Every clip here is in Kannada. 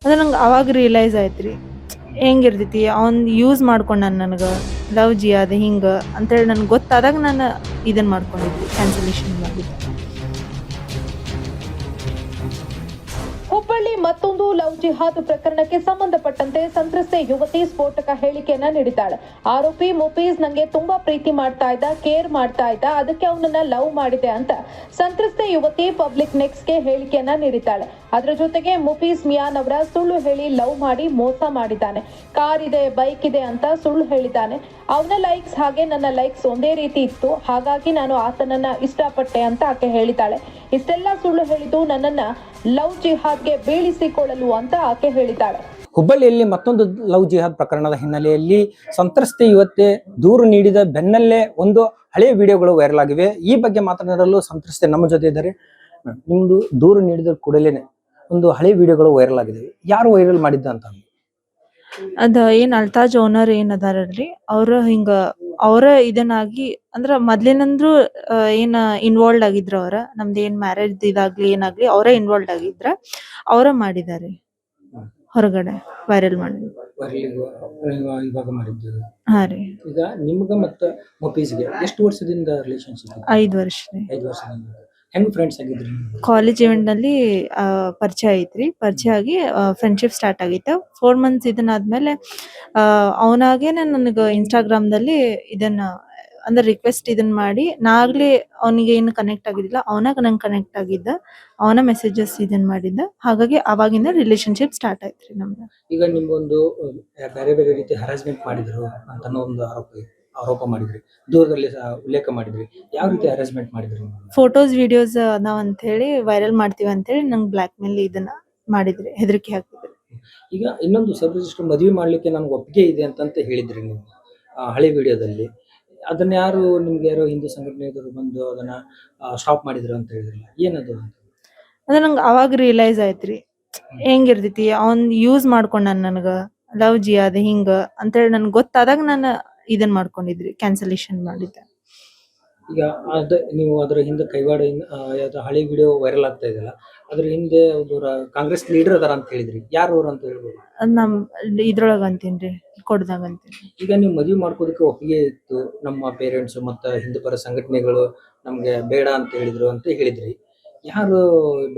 ಅದ ನಂಗೆ ಅವಾಗ ರಿಯಲೈಸ್ ಆಯ್ತ್ರಿ ಹೆಂಗಿರ್ತೈತಿ ಅವ್ನ್ ಯೂಸ್ ಮಾಡ್ಕೊಂಡ ನನಗೆ ಲವ್ ಜಿಯಾದ ಹಿಂಗ ಅಂತೇಳಿ ನನ್ಗೆ ಗೊತ್ತಾದಾಗ ನಾನು ಇದನ್ನ ಮಾಡ್ಕೊಂಡಿದ್ವಿ ಕ್ಯಾನ್ಸಲೇಷನ್ ಮಾಡಿದ್ದೆ. ಹುಬ್ಬಳ್ಳಿ ಮತ್ತೊಂದು ಲವ್ ಜಿಹಾದ್ ಪ್ರಕರಣಕ್ಕೆ ಸಂಬಂಧಪಟ್ಟಂತೆ ಸಂತ್ರಸ್ತೆ ಯುವತಿ ಸ್ಫೋಟಕ ಹೇಳಿಕೆಯನ್ನ ನೀಡಿದ್ದಾಳೆ. ಆರೋಪಿ ಮುಫೀಸ್ ನಂಗೆ ತುಂಬಾ ಪ್ರೀತಿ ಮಾಡ್ತಾ ಇದ್ದ, ಕೇರ್ ಮಾಡ್ತಾ ಇದ್ದ, ಅದಕ್ಕೆ ಅವನನ್ನ ಲವ್ ಮಾಡಿದೆ ಅಂತ ಸಂತ್ರಸ್ತೆ ಯುವತಿ ಪಬ್ಲಿಕ್ ನೆಕ್ಸ್ಟ್ಗೆ ಹೇಳಿಕೆಯನ್ನ ನೀಡಿದ್ದಾಳೆ. ಅದರ ಜೊತೆಗೆ ಮುಫೀಸ್ ಮಿಯಾನ್ ಅವರ ಸುಳ್ಳು ಹೇಳಿ ಲವ್ ಮಾಡಿ ಮೋಸ ಮಾಡಿದ್ದಾನೆ. ಕಾರ್ ಇದೆ, ಬೈಕ್ ಇದೆ ಅಂತ ಸುಳ್ಳು ಹೇಳಿದ್ದಾನೆ. ಅವನ ಲೈಕ್ಸ್ ಹಾಗೆ ನನ್ನ ಲೈಕ್ಸ್ ಒಂದೇ ರೀತಿ ಇತ್ತು, ಹಾಗಾಗಿ ನಾನು ಆತನನ್ನ ಇಷ್ಟಪಟ್ಟೆ ಅಂತ ಆಕೆ ಹೇಳಿದ್ದಾಳೆ. ಇಷ್ಟೆಲ್ಲ ಸುಳ್ಳು ಹೇಳಿದ್ದು ನನ್ನನ್ನ ಲವ್ ಜಿಹಾದ್ಗೆ ಬೀಳಿಸಿಕೊಳ್ಳಲು ಅಂತ ಆಕೆ ಹೇಳಿದ್ದಾಳೆ. ಹುಬ್ಬಳ್ಳಿಯಲ್ಲಿ ಮತ್ತೊಂದು ಲವ್ ಜಿಹಾದ್ ಪ್ರಕರಣದ ಹಿನ್ನೆಲೆಯಲ್ಲಿ ಸಂತ್ರಸ್ತೆ ಯುವತಿ ದೂರು ನೀಡಿದ ಬೆನ್ನಲ್ಲೇ ಒಂದು ಹಳೆಯ ವಿಡಿಯೋಗಳು ವೈರಲ್ ಆಗಿವೆ. ಈ ಬಗ್ಗೆ ಮಾತನಾಡಲು ಸಂತ್ರಸ್ತೆ ನಮ್ಮ ಜೊತೆ ಇದ್ದಾರೆ. ನಿಮ್ದು ದೂರು ನೀಡಿದ ಕೂಡಲೇ ಒಂದು ಹಳೆಯ ವಿಡಿಯೋಗಳು ವೈರಲ್ ಆಗಿದೆ. ಯಾರು ವೈರಲ್ ಮಾಡಿದ್ದ ಅಂತ? ಅದ ಏನ್ ಅಲ್ತಾಜ್ ಓನರ್ ಏನ್ ಅದಾರಲ್ರಿ ಅವ್ರ ಹಿಂಗ ಅವ್ರ ಇದನ್ನಾಗಿ ಅಂದ್ರ ಮೊದ್ಲಿನಂದ್ರು ಏನ್ ಇನ್ವಾಲ್ವ್ ಆಗಿದ್ರ ಅವ್ರ ನಮ್ದು ಏನ್ ಮ್ಯಾರೇಜ್ ಇದಾಗ್ಲಿ ಏನಾಗ್ಲಿ ಅವರೇ ಇನ್ವಾಲ್ವ್ ಆಗಿದ್ರ ಅವ್ರ ಮಾಡಿದಾರೆ ಹೊರಗಡೆ ವೈರಲ್ ಮಾಡಿದ್ರು. ಇವಾಗ ಮಾಡಿದ್ದು. ಹಾ ರೀ. ಈಗ ನಿಮ್ಗ ಮತ್ತ ಮುಫೀಸ್ಗೆ ಎಷ್ಟು ವರ್ಷದಿಂದ ರಿಲೇಶನ್ಶಿಪ್? 5 ವರ್ಷ ರೀ. 5 ವರ್ಷದಿಂದ. ಹೆಂಗ್ ಫ್ರೆಂಡ್ಸ್ ಆಗಿದ್ರಿ? ಕಾಲೇಜ್ ಇವೆಂಟ್ ನಲ್ಲಿ ಪರಿಚಯ ಐತ್ರಿ. ಪರಿಚಯ ಆಗಿ ಫ್ರೆಂಡ್ಶಿಪ್ ಸ್ಟಾರ್ಟ್ ಆಗಿತ್ತು. 4 ಮಂತ್ಸ್ ಇದನ್ನಾದ್ಮೇಲೆ ಅವನಾಗೇನೆ ನನಗೆ ಇನ್ಸ್ಟಾಗ್ರಾಮ್ದಲ್ಲಿ ಇದನ್ನ ಅಂದ್ರೆ ರಿಕ್ವೆಸ್ಟ್ ಇದನ್ನ ಮಾಡಿ ನಾಗ್ಲಿ ಅವನಿಗೆ ಏನು ಕನೆಕ್ಟ್ ಆಗಿದ್ದಿಲ್ಲ, ಅವನಾಗ ನಂಗೆ ಕನೆಕ್ಟ್ ಆಗಿದ್ದ, ಅವನ ಮೆಸೇಜಸ್ ಇದನ್ನ ಮಾಡಿದ್ದ. ಹಾಗಾಗಿ ಅವಾಗಿಂದ ರಿಲೇಶನ್ಶಿಪ್ ಸ್ಟಾರ್ಟ್ ಆಯ್ತ್ರಿ ನಮ್ದು. ಈಗ ನಿಮ್ಗೊಂದು ಬೇರೆ ಬೇರೆ ರೀತಿ ಹರಾಸ್ಮೆಂಟ್ ಮಾಡಿದ್ರು ಅಂತ ಒಂದು ಆರೋಪ ಮಾಡಿದ್ರಿ, ದೂರದಲ್ಲಿ ಉಲ್ಲೇಖ ಮಾಡಿದ್ರಿ. ಯಾವ ರೀತಿ ಹರಾಸ್ಮೆಂಟ್ ಮಾಡಿದ್ರಿ? ಫೋಟೋಸ್ ವಿಡಿಯೋಸ್ ಅದಾವ ಅಂತ ಹೇಳಿ ವೈರಲ್ ಮಾಡ್ತೀವಿ ಅಂತ ಹೇಳಿ ನಂಗೆ ಬ್ಲಾಕ್ ಮೇಲ್ ಇದನ್ನ ಮಾಡಿದ್ರಿ, ಹೆದರಿಕೆ ಹಾಕಿದ್ರಿ. ಈಗ ಇನ್ನೊಂದು ಸಬ್ ರಿಜಿಸ್ಟರ್ ಮದುವೆ ಮಾಡ್ಲಿಕ್ಕೆ ನನ್ಗೆ ಒಪ್ಪಿಗೆ ಇದೆ ಅಂತ ಹೇಳಿದ್ರಿ ನೀವು ಹಳೆ ವಿಡಿಯೋದಲ್ಲಿ. ಅದನ್ನ ಯಾರು ನಿಮ್ಗೆ ಯಾರೋ ಹಿಂದೂ ಸಂಘಟನೆಯವರು ಬಂದು ಅದನ್ನ ಸ್ಟಾಪ್ ಮಾಡಿದ್ರು ಅಂತ ಹೇಳಿದ್ರಲ್ಲ, ಏನದು? ಅದ ನಂಗೆ ಅವಾಗ ರಿಯಲೈಸ್ ಆಯ್ತ್ರಿ ಹೆಂಗಿರ್ತೈತಿ ಅವ್ನ್ ಯೂಸ್ ಮಾಡ್ಕೊಂಡ ನನಗ ಲವ್ ಜಿಯಾದ ಹಿಂಗ ಅಂತೇಳಿ ನನ್ಗೆ ಗೊತ್ತಾದಾಗ ನಾನು ಇದನ್ ಮಾಡ್ಕೊಂಡಿದ್ರಿ, ಕ್ಯಾನ್ಸಲೇಷನ್ ಮಾಡಿದ್ದೆ. ಈಗ ನೀವು ಅದರ ಹಿಂದೆ ಕೈವಾಡ ಯಾವ್ದು ಹಳೆ ವಿಡಿಯೋ ವೈರಲ್ ಆಗ್ತಾ ಇದೆಯಲ್ಲ, ಅದ್ರ ಹಿಂದೆ ಒಬ್ಬರ ಕಾಂಗ್ರೆಸ್ ಲೀಡರ್ ಅದಾರ ಅಂತ ಹೇಳಿದ್ರಿ. ಯಾರು ಅವ್ರು ಅಂತ ಹೇಳ್ಬೋದು? ಅದ್ ನಮ್ ಇದ್ರೊಳಗ ಅಂತೀನ್ರಿ, ಕೊಡ್ದಾಗ ಅಂತೀನಿ. ಈಗ ನೀವು ಮದುವೆ ಮಾಡ್ಕೋದಕ್ಕೆ ಒಪ್ಪಿಗೆ ಇತ್ತು, ನಮ್ಮ ಪೇರೆಂಟ್ಸ್ ಮತ್ತು ಹಿಂದೂ ಪರ ಸಂಘಟನೆಗಳು ನಮ್ಗೆ ಬೇಡ ಅಂತ ಹೇಳಿದ್ರು ಅಂತ ಹೇಳಿದ್ರಿ. ಯಾರು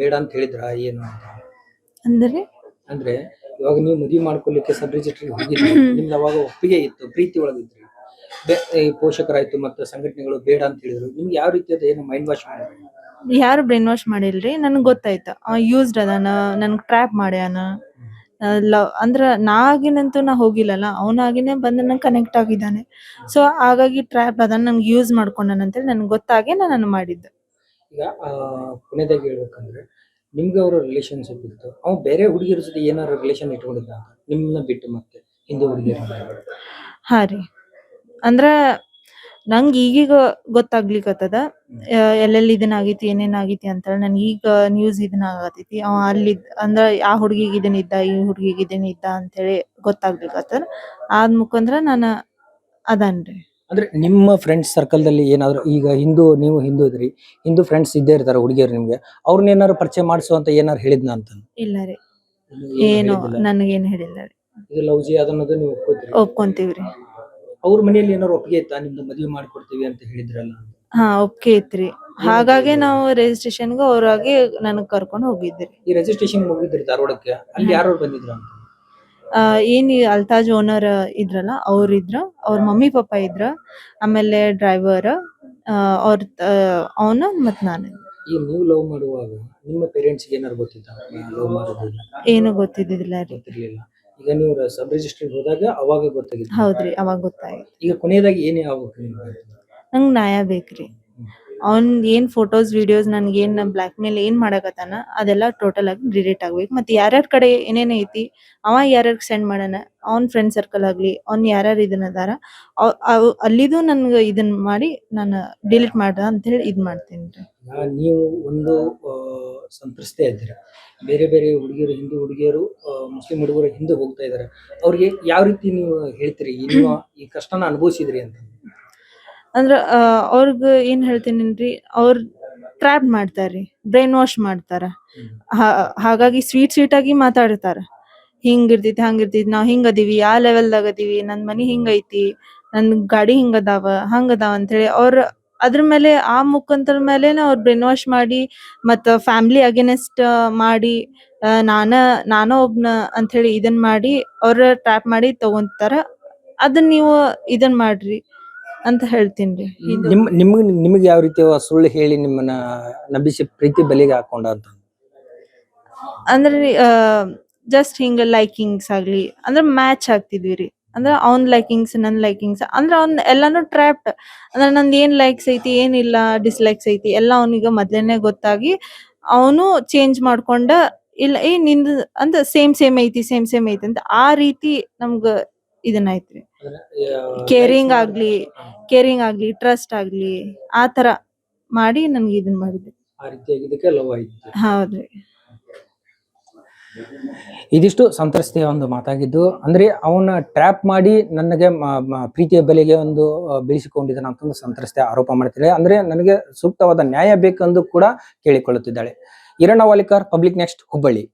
ಬೇಡ ಅಂತ ಹೇಳಿದ್ರ ಏನು ಅಂತ? ಅಂದ್ರೆ ಅಂದ್ರೆ ಇವಾಗ ನೀವು ಮದುವೆ ಮಾಡ್ಕೊಲಿಕ್ಕೆ ಸಬ್ ರಿಜಿಸ್ಟ್ರಿಗೆ ಹೋಗಿದ್ರಿ, ನಿಮ್ಗೆ ಅವಾಗ ಒಪ್ಪಿಗೆ ಇತ್ತು, ಪ್ರೀತಿ ಒಳಗಿದ್ರಿ. ಈ ಪೋಷಕರಾಯ್ತು ಮತ್ತು ಸಂಘಟನೆಗಳು ಬೇಡ ಅಂತ ಹೇಳಿದ್ರು. ನಿಮ್ಗೆ ಯಾವ ರೀತಿಯಾದ ಏನು ಮೈಂಡ್ ವಾಶ್ ಮಾಡಿದ್ರು? ಯಾರು ಬ್ರೈನ್ ವಾಶ್ ಮಾಡಿಲ್ರಿ, ನನ್ಗೆ ಗೊತ್ತಾಯ್ತು ಯೂಸ್ಡ್ ಅದಾನ, ನನ್ಗೆ ಟ್ರ್ಯಾಪ್ ಮಾಡ್ಯಾನ. ಲವ್ ಅಂದ್ರ ನಾಗಿನಂತೂ ನಾ ಹೋಗಿಲ್ಲಲ್ಲ, ಅವನಾಗಿನೇ ಬಂದು ನಂಗೆ ಕನೆಕ್ಟ್ ಆಗಿದ್ದಾನೆ. ಸೊ ಹಾಗಾಗಿ ಟ್ರ್ಯಾಪ್ ಅದಾನ, ನನ್ಗೆ ಯೂಸ್ ಮಾಡ್ಕೊಂಡಾನ ಅಂತೇಳಿ ನನ್ಗೆ ಗೊತ್ತಾಗೆ ನಾನು ಮಾಡಿದ್ದೆ. ಈಗ ಕೊನೆದಾಗಿ ಹೇಳ್ಬೇಕಂದ್ರೆ ನಿಮ್ಗೆ ಅವರ ರಿಲೇಶನ್ಶಿಪ್ ಇತ್ತು, ಅವ್ ಬೇರೆ ಹುಡುಗಿಯರ ಜೊತೆ ಏನಾದ್ರು ರಿಲೇಶನ್ ಇಟ್ಕೊಂಡಿದ್ದ ನಿಮ್ಮನ್ನ ಬಿಟ್ಟು? ಮತ್ತೆ ಹಿಂದೂ ಹುಡುಗಿಯರ? ಹಾ ರೀ. ಅಂದ್ರ ನಂಗೆ ಈಗೀಗ ಗೊತ್ತಾಗ್ಲಿಕ್ಕತ್ತದ ಎಲ್ಲೆಲ್ಲಿ ಇದನ್ನ ಆಗೈತಿ ಏನೇನ್ ಆಗೈತಿ ಅಂತ. ನನ್ಗೆ ಈಗ ನ್ಯೂಸ್ ಇದನ್ನ ಆಗತೈತಿ, ಅವ ಅಲ್ಲಿ ಅಂದ್ರ ಆ ಹುಡುಗಿಗೆ ಇದನ್ನ ಇದ್ದ, ಈ ಹುಡುಗಿಗೆ ಇದನ್ನ ಇದ್ದ ಅಂತೇಳಿ ಗೊತ್ತಾಗ್ಲಿಕ್ಕತ್ತದ. ಆದ್ ಮುಖಾಂತರ ನಾನು ಅದನ್ರಿ. ಅಂದ್ರೆ ನಿಮ್ಮ ಫ್ರೆಂಡ್ಸ್ ಸರ್ಕಲ್ದಲ್ಲಿ ಏನಾದ್ರು, ಈಗ ನೀವು ಹಿಂದೂ ಇದ್ರಿ, ಹಿಂದೂ ಫ್ರೆಂಡ್ಸ್ ಇದ್ದೇ ಇರ್ತಾರೆ ಹುಡುಗಿಯರು, ನಿಮ್ಗೆ ಅವ್ರನ್ನ ಏನಾದ್ರು ಪರಿಚಯ ಮಾಡಿಸುವಂತ ಏನಾರು ಹೇಳಿದ್ನ ಅಂತ? ಇಲ್ಲ ರೀ, ಏನು ನನಗೇನು ಹೇಳಿಲ್ಲ ರೀ. ಇದು ಲವ್ ಜಿ ಅದನ್ನೋದು ನೀವು ಒಪ್ಕೊಂತೀವ್ರಿ. ಅವ್ರ ಮನೆಯಲ್ಲಿ ಏನಾರು ಒಪ್ಪಿಗೆ ಇತ್ತಾ ನಿಮ್ದು ಮದುವೆ ಮಾಡ್ಕೊಡ್ತೀವಿ ಅಂತ ಹೇಳಿದ್ರಲ್ಲ? ಹಾ, ಒಪ್ಪಿಗೆ ಐತ್ರಿ. ಹಾಗಾಗಿ ನಾವು ರಿಜಿಸ್ಟ್ರೇಷನ್ಗೆ ಅವ್ರಾಗೆ ನನಗ್ ಕರ್ಕೊಂಡು ಹೋಗಿದ್ರಿ. ಈ ರಿಜಿಸ್ಟ್ರೇಷನ್ ಮುಗಿದ್ರಿ ಧಾರವಾಡಕ್ಕೆ, ಅಲ್ಲಿ ಯಾರು ಬಂದಿದ್ರು ಅಂತ? ಏನ್ ಅಲ್ತಾಜ್ ಓನರ್ ಇದ್ರಲ್ಲ ಅವ್ರ ಇದ್ರ, ಅವ್ರ ಮಮ್ಮಿ ಪಪ್ಪ ಇದ್ರ, ಆಮೇಲೆ ಡ್ರೈವರ್ ಅವ್ರ ಅವನ ಮತ್ ನಾನು. ಈ ನೀವು ಲವ್ ಮಾಡುವಾಗ ನಿಮ್ಮ ಪೇರೆಂಟ್ಸ್ ಏನಾರು ಗೊತ್ತಿತ್ತ ಲವ್ ಮಾಡೋದಿಲ್ಲ? ಏನು ಗೊತ್ತಿದ್ದಿಲ್ಲ ರೀ. ಗೊತ್ತಿರ್ಲಿಲ್ಲ. ಈಗ ನೀವು ಸಬ್ ರಿಜಿಸ್ಟ್ರಿಗೆ ಹೋದಾಗ ಅವಾಗ ಗೊತ್ತಾಗಿತ್ತು? ಹೌದ್ರಿ, ಅವಾಗ ಗೊತ್ತಾಯ್ತು. ಈಗ ಕೊನೆಯದಾಗಿ ಏನೇ ಆಗ್ಬೇಕು ನಿಮ್ಗೆ? ನಂಗೆ ನ್ಯಾಯ ಬೇಕ್ರಿ. ಅವ್ನ್ ಏನ್ ಫೋಟೋಸ್ ವಿಡಿಯೋಸ್ ನನ್ಗೆ ಏನ್ ಬ್ಲಾಕ್ ಮೇಲ್ ಏನ್ ಮಾಡಕತ್ತಾನ ಅದೆಲ್ಲ ಟೋಟಲ್ ಆಗಿ ಡಿಲೀಟ್ ಆಗ್ಬೇಕು. ಮತ್ತೆ ಯಾರ್ಯಾರ ಕಡೆ ಏನೇನ್ ಐತಿ, ಅವ ಯಾರ್ಯಾರಿಗೆ ಸೆಂಡ್ ಮಾಡಾನ, ಅವ್ನ್ ಫ್ರೆಂಡ್ ಸರ್ಕಲ್ ಆಗ್ಲಿ, ಅವ್ನ್ ಯಾರ್ಯಾರು ಇದನ್ನ ಅದಾರ ಅಲ್ಲಿದು ನನ್ಗೆ ಇದನ್ ಮಾಡಿ ನಾನು ಡಿಲೀಟ್ ಮಾಡ ಅಂತ ಹೇಳಿ ಇದ್ ಮಾಡ್ತೀನಿ ರೀ. ನೀವು ಒಂದು ಸಂತ್ರಸ್ತೆ ಇದ್ದೀರಾ, ಬೇರೆ ಬೇರೆ ಹುಡುಗಿಯರು, ಹಿಂದೂ ಹುಡುಗಿಯರು ಮುಸ್ಲಿಂ ಹುಡುಗರು ಹಿಂದೆ ಹೋಗ್ತಾ ಇದಾರೆ, ಅವ್ರಿಗೆ ಯಾವ ರೀತಿ ನೀವು ಹೇಳ್ತೀರಿ ನೀವು ಈ ಕಷ್ಟನ ಅನುಭವಿಸಿದ್ರಿ ಅಂತ? ಅಂದ್ರ ಅವ್ರಗ ಏನ್ ಹೇಳ್ತೀನಿನ್ರಿ, ಅವ್ರ ಟ್ರ್ಯಾಪ್ ಮಾಡ್ತಾರ್ರಿ, ಬ್ರೈನ್ ವಾಶ್ ಮಾಡ್ತಾರ. ಹಾಗಾಗಿ ಸ್ವೀಟ್ ಆಗಿ ಮಾತಾಡ್ತಾರ. ಹಿಂಗಿರ್ತೈತಿ ಹಂಗಿರ್ತೈತಿ ನಾವ್ ಹಿಂಗ್ ಅದೀವಿ ಆ ಲೆವೆಲ್ದಾಗ ಅದೀವಿ ನನ್ ಮನಿ ಹಿಂಗೈತಿ ನನ್ ಗಾಡಿ ಹಿಂಗದಾವ ಹಂಗದಾವ ಅಂತ ಹೇಳಿ ಅವ್ರ ಅದ್ರ ಮೇಲೆ ಆ ಮುಖಾಂತರ ಮೇಲೆನ ಅವ್ರ ಬ್ರೈನ್ ವಾಶ್ ಮಾಡಿ ಮತ್ತ ಫ್ಯಾಮಿಲಿ ಅಗೇನೆಸ್ಟ್ ಮಾಡಿ ನಾನ ಒಬ್ನ ಅಂತ ಹೇಳಿ ಇದನ್ ಮಾಡಿ ಅವ್ರ ಟ್ರ್ಯಾಪ್ ಮಾಡಿ ತಗೊಂತಾರ. ಅದನ್ನ ನೀವು ಇದನ್ ಮಾಡ್ರಿ ಅಂತ ಹೇಳ್ತೀನ್ರಿ. ಇದು ನಿಮ್ಗೆ ಯಾವ ರೀತಿ ಸುಳ್ಳು ಹೇಳಿ ನಿಮ್ಮನ್ನ ನಂಬಿಸಿ ಪ್ರೀತಿ ಬಲಿಗೆ ಹಾಕೊಂಡ ಅಂತ? ಅಂದ್ರೆ ಜಸ್ಟ್ ಹಿಂಗ ಲೈಕಿಂಗ್ಸ್ ಆಗ್ಲಿ ಅಂದ್ರ ಮ್ಯಾಚ್ ಆಗ್ತಿದ್ವಿ ರೀ. ಅಂದ್ರ ಅವ್ನ್ ಲೈಕಿಂಗ್ಸ್ ನನ್ ಲೈಕಿಂಗ್ಸ್ ಅಂದ್ರ ಅವ್ನ್ ಎಲ್ಲಾನು ಟ್ರ್ಯಾಪ್ಡ್. ಅಂದ್ರ ನಂದ್ ಏನ್ ಲೈಕ್ಸ್ ಐತಿ ಏನಿಲ್ಲ ಡಿಸ್ಲೈಕ್ಸ್ ಐತಿ ಎಲ್ಲಾ ಅವ್ನಿಗ ಮೊದ್ಲೇನೆ ಗೊತ್ತಾಗಿ ಅವನು ಚೇಂಜ್ ಮಾಡ್ಕೊಂಡ ಇಲ್ಲ ನಿಂದು ಅಂತ ಸೇಮ್ ಐತಿ ಅಂತ ಆ ರೀತಿ ನಮ್ಗ ಇದನ್ನ ಐತ್ರಿ. ಕೇರಿಂಗ್ ಆಗ್ಲಿ ಟ್ರಸ್ಟ್ ಆಗ್ಲಿ ಆ ತರ ಮಾಡಿ ನನ್ಗೆ ಇದನ್ ಮಾಡಿದ್ರಿ. ಆ ರೀತಿಯಾಗಿದ್ದಕ್ಕೆ ಲವ್ ಆಯ್ತು. ಹೌದ್ರಿ. ಇದಿಷ್ಟು ಸಂತ್ರಸ್ತೆಯ ಒಂದು ಮಾತಾಗಿದ್ದು. ಅಂದ್ರೆ ಅವನ ಟ್ರ್ಯಾಪ್ ಮಾಡಿ ನನಗೆ ಪ್ರೀತಿಯ ಬೆಲೆಗೆ ಒಂದು ಬೆಳೆಸಿಕೊಂಡಿದ್ದಾನೆ ಅಂತಂದು ಸಂತ್ರಸ್ತೆ ಆರೋಪ ಮಾಡ್ತಿದ್ದಾಳೆ. ಅಂದ್ರೆ ನನಗೆ ಸೂಕ್ತವಾದ ನ್ಯಾಯ ಬೇಕೆಂದು ಕೂಡ ಕೇಳಿಕೊಳ್ಳುತ್ತಿದ್ದಾಳೆ. Eranna Valikar, public next, Hubballi.